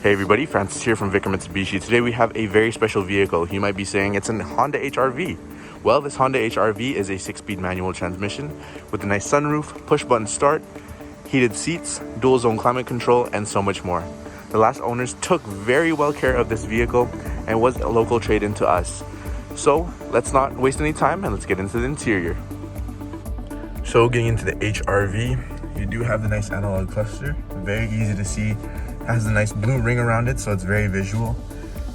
Hey everybody, Francis here from Vickar Mitsubishi. Today we have a very special vehicle. You might be saying it's a Honda HR-V. Well, this Honda HR-V is a 6-speed manual transmission with a nice sunroof, push-button start, heated seats, dual-zone climate control, and so much more. The last owners took very well care of this vehicle and was a local trade-in to us. So let's not waste any time and let's get into the interior. So getting into the HR-V, you do have the nice analog cluster, very easy to see. Has a nice blue ring around it, so it's very visual.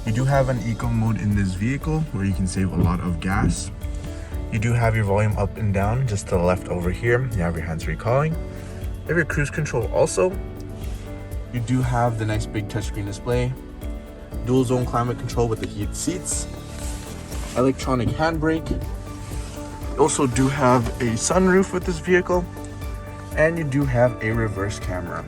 You do have an eco mode in this vehicle where you can save a lot of gas. You do have your volume up and down just to the left over here. You have your hands-free calling. You have your cruise control also. You do have the nice big touchscreen display, dual zone climate control with the heated seats, electronic handbrake. You also do have a sunroof with this vehicle, and you do have a reverse camera.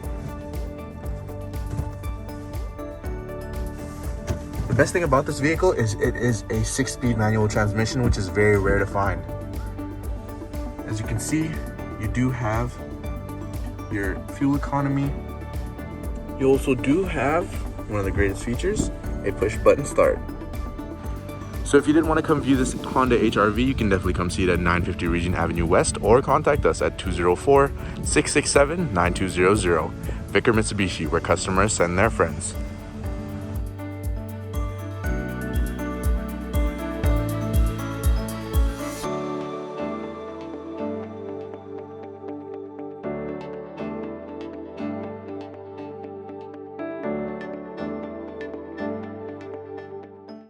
The best thing about this vehicle is it is a 6-speed manual transmission, which is very rare to find. As you can see, you do have your fuel economy. You also do have one of the greatest features, a push button start. So if you didn't want to come view this Honda HR-V, you can definitely come see it at 950 Regent Avenue West or contact us at 204-667-9200. Vickar Mitsubishi, where customers send their friends.